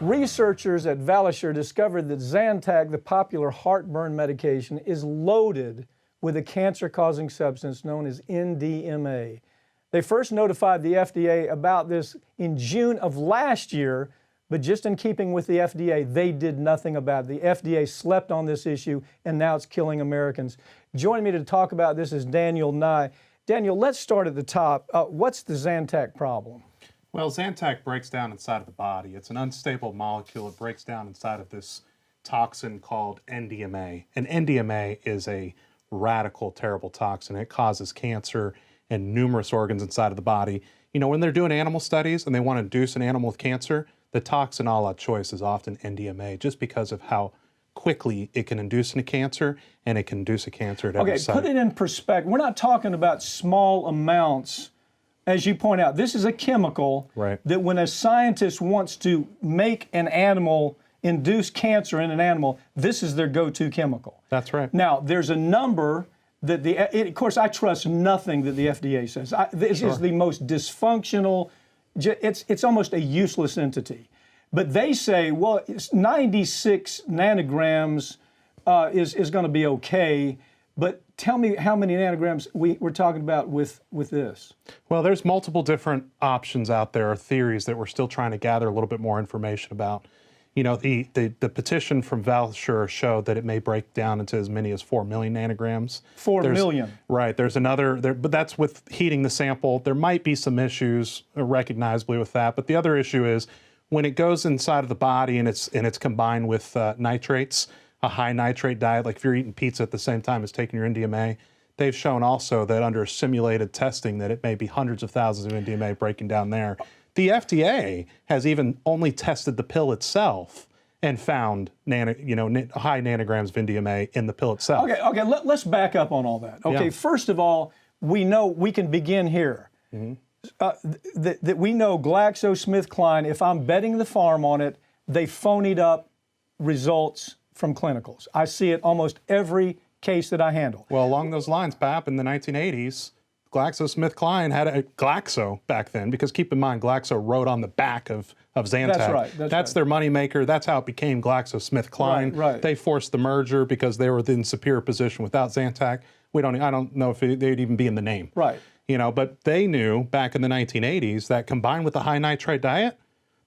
Researchers at Valisure discovered that Zantac, the popular heartburn medication, is loaded with a cancer-causing substance known as NDMA. They first notified the FDA about this in June of last year, but just in keeping with the FDA, they did nothing about it. The FDA slept on this issue, and now it's killing Americans. Joining me to talk about this is Daniel Nye. Daniel, let's start at the top. What's the Zantac problem? Well, Zantac breaks down inside of the body. It's an unstable molecule. It breaks down inside of this toxin called NDMA. And NDMA is a radical, terrible toxin. It causes cancer in numerous organs inside of the body. You know, when they're doing animal studies and they want to induce an animal with cancer, the toxin a la choice is often NDMA, just because of how quickly it can induce a cancer, and it can induce a cancer at every site. Okay, put it in perspective. We're not talking about small amounts. As you point out, this is a chemical that when a scientist wants to make an animal induce cancer in an animal, this is their go-to chemical. That's right. Now, there's a number that of course, I trust nothing that the FDA says. This is the most dysfunctional, it's almost a useless entity. But they say, well, it's 96 nanograms is going to be okay. But tell me how many nanograms we're talking about with this. Well, there's multiple different options out there, or theories that we're still trying to gather a little bit more information about. You know, the petition from Valisure showed that it may break down into as many as 4 million nanograms. 4 million. Right. There's another, but that's with heating the sample. There might be some issues recognizably with that. But the other issue is when it goes inside of the body and it's combined with nitrates, a high nitrate diet, like if you're eating pizza at the same time as taking your NDMA, they've shown also that under simulated testing that it may be hundreds of thousands of NDMA breaking down there. The FDA has even only tested the pill itself and found high nanograms of NDMA in the pill itself. Okay, let's back up on all that. Okay, First of all, we know we can begin here. That we know GlaxoSmithKline, if I'm betting the farm on it, they phonied up results from clinicals. I see it almost every case that I handle. Well, along those lines, Pap, in the 1980s, GlaxoSmithKline had a Glaxo back then, because keep in mind, Glaxo wrote on the back of Zantac. That's right. That's their moneymaker. That's how it became GlaxoSmithKline. Right. They forced the merger because they were in superior position without Zantac. I don't know if they'd even be in the name. Right. You know, but they knew back in the 1980s that combined with the high nitrate diet,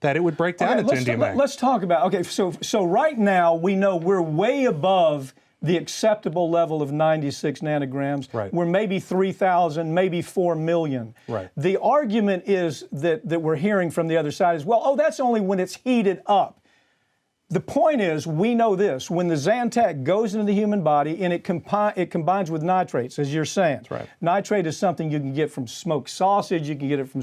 that it would break down into NDMA. Let's talk about, so right now we know we're way above the acceptable level of 96 nanograms. Right. We're maybe 3,000, maybe 4 million. Right. The argument is that we're hearing from the other side is, well, that's only when it's heated up. The point is, we know this, when the Zantac goes into the human body and it combines with nitrates, as you're saying. That's right. Nitrate is something you can get from smoked sausage, you can get it from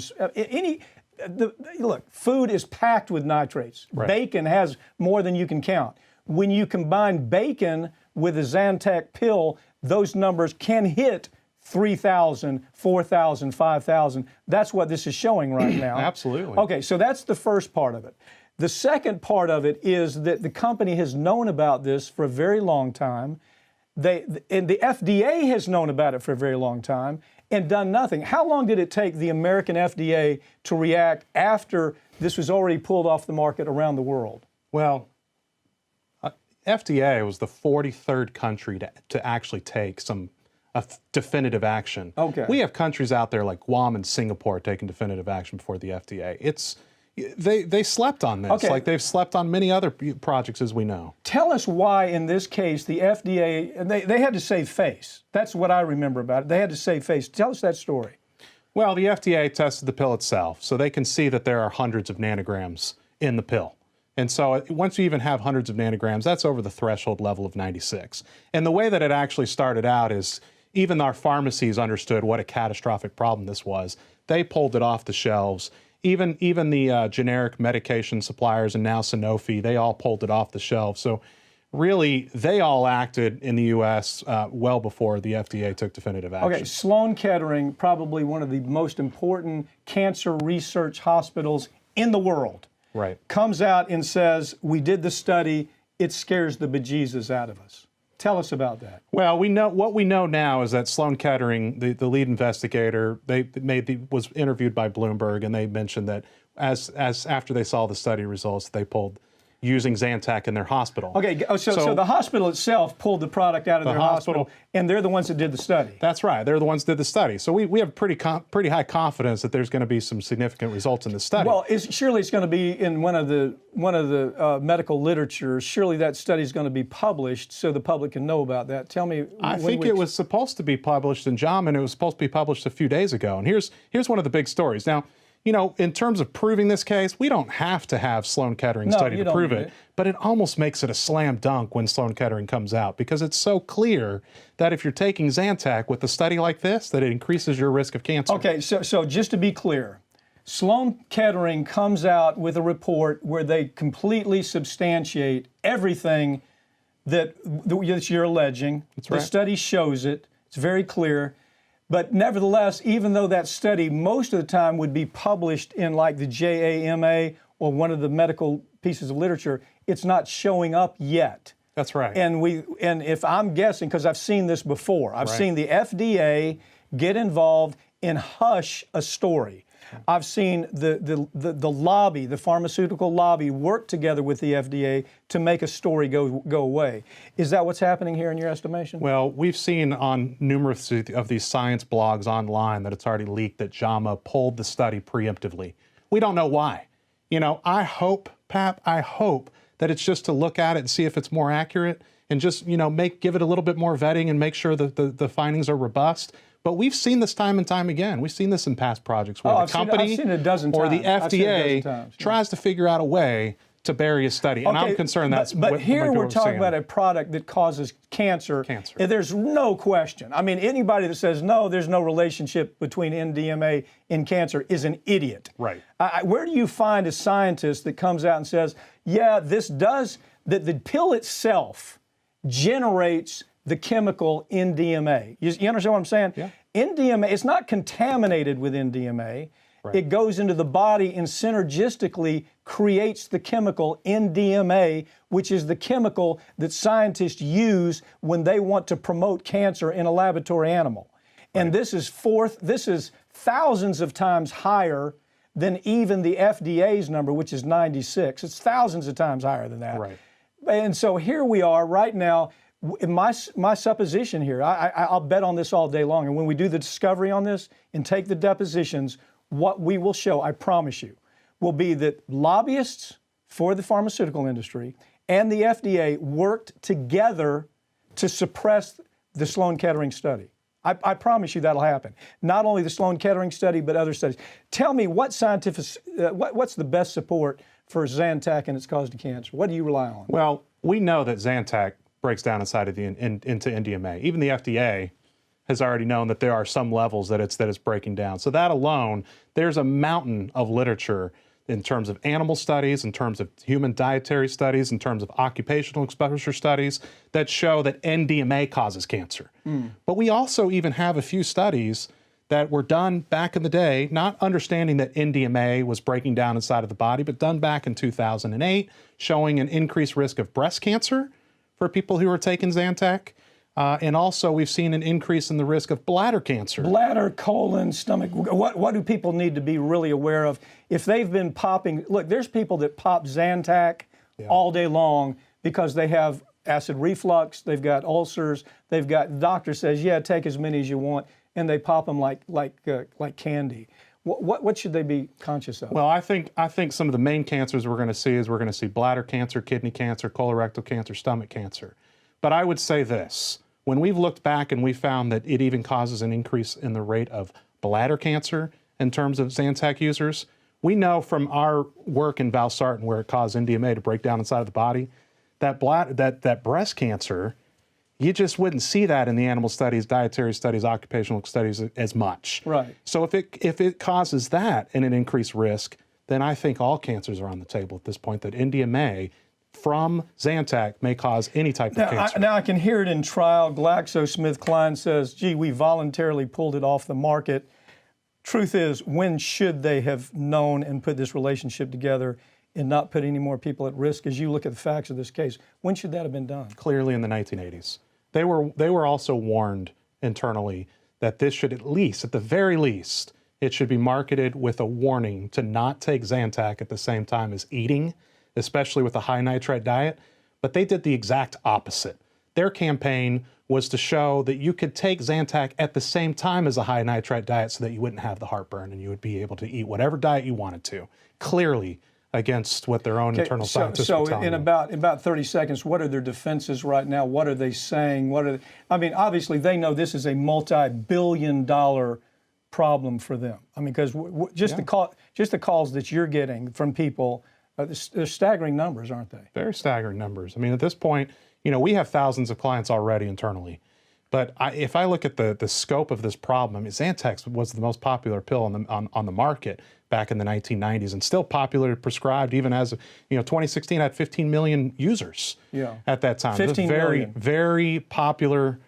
look, food is packed with nitrates. Right. Bacon has more than you can count. When you combine bacon with a Zantac pill, those numbers can hit 3,000, 4,000, 5,000. That's what this is showing right now. Absolutely. Okay, so that's the first part of it. The second part of it is that the company has known about this for a very long time. And the FDA has known about it for a very long time and done nothing. How long did it take the American FDA to react after this was already pulled off the market around the world? Well, FDA was the 43rd country to actually take definitive action. Okay. We have countries out there like Guam and Singapore taking definitive action before the FDA. They slept on this, like they've slept on many other projects, as we know. Tell us why, in this case, the FDA, they had to save face. That's what I remember about it. They had to save face. Tell us that story. Well, the FDA tested the pill itself, so they can see that there are hundreds of nanograms in the pill. And so once you even have hundreds of nanograms, that's over the threshold level of 96. And the way that it actually started out is even our pharmacies understood what a catastrophic problem this was. They pulled it off the shelves. Even the generic medication suppliers and now Sanofi, they all pulled it off the shelf. So really, they all acted in the U.S. Well before the FDA took definitive action. Okay, Sloan Kettering, probably one of the most important cancer research hospitals in the world, comes out and says, we did the study, it scares the bejesus out of us. Tell us about that. Well, what we know now is that Sloan Kettering, the lead investigator, was interviewed by Bloomberg, and they mentioned that as after they saw the study results, they pulled using Zantac in their hospital. Okay, so the hospital itself pulled the product out of their hospital, and they're the ones that did the study. That's right. They're the ones that did the study. So we have pretty high confidence that there's going to be some significant results in the study. Well, surely it's going to be in one of the medical literature. Surely that study is going to be published so the public can know about that. Tell me. I think it was supposed to be published in JAMA, and it was supposed to be published a few days ago. And here's one of the big stories. Now, you know, in terms of proving this case, we don't have to have Sloan Kettering study to prove it, but it almost makes it a slam dunk when Sloan Kettering comes out, because it's so clear that if you're taking Zantac with a study like this, that it increases your risk of cancer. Okay, so just to be clear, Sloan Kettering comes out with a report where they completely substantiate everything that you're alleging. That's right. The study shows it. It's very clear. But nevertheless, even though that study most of the time would be published in like the JAMA or one of the medical pieces of literature, it's not showing up yet. That's right. And if I'm guessing, because I've seen this before, I've seen the FDA get involved and hush a story. I've seen the lobby, the pharmaceutical lobby, work together with the FDA to make a story go away. Is that what's happening here in your estimation? Well, we've seen on numerous of these science blogs online that it's already leaked that JAMA pulled the study preemptively. We don't know why. You know, I hope, Pap, that it's just to look at it and see if it's more accurate and just, you know, give it a little bit more vetting and make sure that the findings are robust. But we've seen this time and time again. We've seen this in past projects where the company or the FDA tries to figure out a way to bury a study. And I'm concerned that's what here we're talking about a product that causes cancer. There's no question. I mean, anybody that says, no, there's no relationship between NDMA and cancer is an idiot. Right. Where do you find a scientist that comes out and says, yeah, that the pill itself generates the chemical NDMA? You understand what I'm saying? Yeah. NDMA, it's not contaminated with NDMA. Right. It goes into the body and synergistically creates the chemical NDMA, which is the chemical that scientists use when they want to promote cancer in a laboratory animal. Right. And this is thousands of times higher than even the FDA's number, which is 96. It's thousands of times higher than that. Right. And so here we are right now. My supposition here, I'll bet on this all day long, and when we do the discovery on this and take the depositions, what we will show, I promise you, will be that lobbyists for the pharmaceutical industry and the FDA worked together to suppress the Sloan Kettering study. I promise you that'll happen. Not only the Sloan Kettering study, but other studies. Tell me what's the best support for Zantac and its cause to cancer? What do you rely on? Well, we know that Zantac breaks down inside of into NDMA. Even the FDA has already known that there are some levels that it's breaking down. So that alone, there's a mountain of literature in terms of animal studies, in terms of human dietary studies, in terms of occupational exposure studies that show that NDMA causes cancer. But we also even have a few studies that were done back in the day, not understanding that NDMA was breaking down inside of the body, but done back in 2008, showing an increased risk of breast cancer for people who are taking Zantac. And also we've seen an increase in the risk of bladder cancer. Bladder, colon, stomach. What do people need to be really aware of? If they've been popping, look, there's people that pop Zantac all day long because they have acid reflux, they've got ulcers, the doctor says, yeah, take as many as you want, and they pop them like candy. What should they be conscious of? Well, I think some of the main cancers we're going to see bladder cancer, kidney cancer, colorectal cancer, stomach cancer. But I would say this, when we've looked back and we found that it even causes an increase in the rate of bladder cancer in terms of Zantac users, we know from our work in valsartan where it caused NDMA to break down inside of the body, that breast cancer, you just wouldn't see that in the animal studies, dietary studies, occupational studies as much. Right. So if it causes that and an increased risk, then I think all cancers are on the table at this point, that NDMA from Zantac may cause any type of cancer. Now I can hear it in trial. GlaxoSmithKline says, gee, we voluntarily pulled it off the market. Truth is, when should they have known and put this relationship together and not put any more people at risk? As you look at the facts of this case, when should that have been done? Clearly in the 1980s. They were also warned internally that this should at the very least, it should be marketed with a warning to not take Zantac at the same time as eating, especially with a high nitrite diet. But they did the exact opposite. Their campaign was to show that you could take Zantac at the same time as a high nitrite diet so that you wouldn't have the heartburn and you would be able to eat whatever diet you wanted to, clearly against what their own internal scientists were telling in them. about 30 seconds, what are their defenses right now? What are they saying? I mean, obviously they know this is a multi-billion-dollar problem for them. I mean, because just the calls that you're getting from people, they're staggering numbers, aren't they? Very staggering numbers. I mean, at this point, we have thousands of clients already internally. But if I look at the scope of this problem, I mean, Zantac was the most popular pill on the market back in the 1990s, and still popularly prescribed even as 2016 had 15 million users at that time. 15 million. Very popular,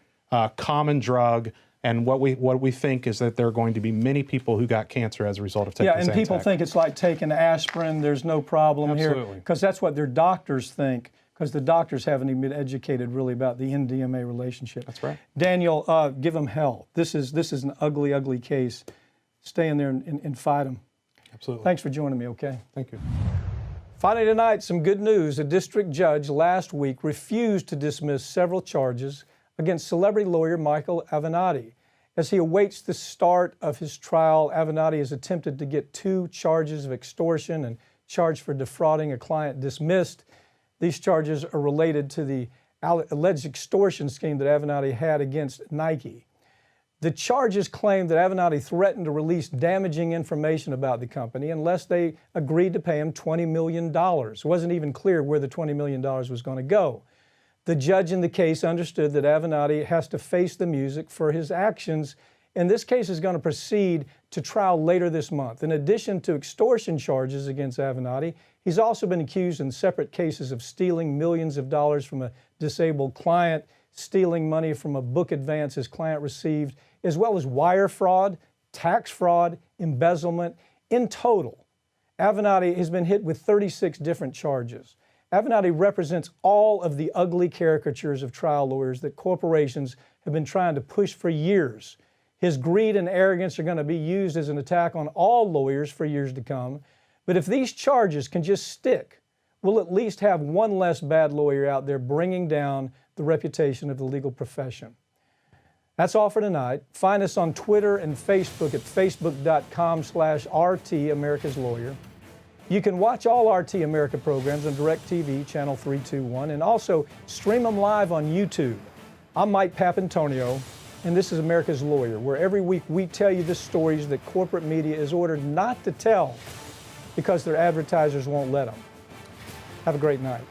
common drug. And what we think is that there are going to be many people who got cancer as a result of taking Zantac. Yeah, and people think it's like taking aspirin. There's no problem here. Because that's what their doctors think, because the doctors haven't even been educated really about the NDMA relationship. That's right. Daniel, give them hell. This is an ugly, ugly case. Stay in there and fight them. Absolutely. Thanks for joining me, okay? Thank you. Finally tonight, some good news. A district judge last week refused to dismiss several charges against celebrity lawyer Michael Avenatti. As he awaits the start of his trial, Avenatti has attempted to get 2 charges of extortion and charged for defrauding a client dismissed. These charges are related to the alleged extortion scheme that Avenatti had against Nike. The charges claim that Avenatti threatened to release damaging information about the company unless they agreed to pay him $20 million. It wasn't even clear where the $20 million was going to go. The judge in the case understood that Avenatti has to face the music for his actions, and this case is going to proceed to trial later this month. In addition to extortion charges against Avenatti, he's also been accused in separate cases of stealing millions of dollars from a disabled client, stealing money from a book advance his client received, as well as wire fraud, tax fraud, embezzlement. In total, Avenatti has been hit with 36 different charges. Avenatti represents all of the ugly caricatures of trial lawyers that corporations have been trying to push for years. His greed and arrogance are going to be used as an attack on all lawyers for years to come. But if these charges can just stick, we'll at least have one less bad lawyer out there bringing down the reputation of the legal profession. That's all for tonight. Find us on Twitter and Facebook at facebook.com/RT America's Lawyer. You can watch all RT America programs on DirecTV, Channel 321, and also stream them live on YouTube. I'm Mike Papantonio, and this is America's Lawyer, where every week we tell you the stories that corporate media is ordered not to tell because their advertisers won't let them. Have a great night.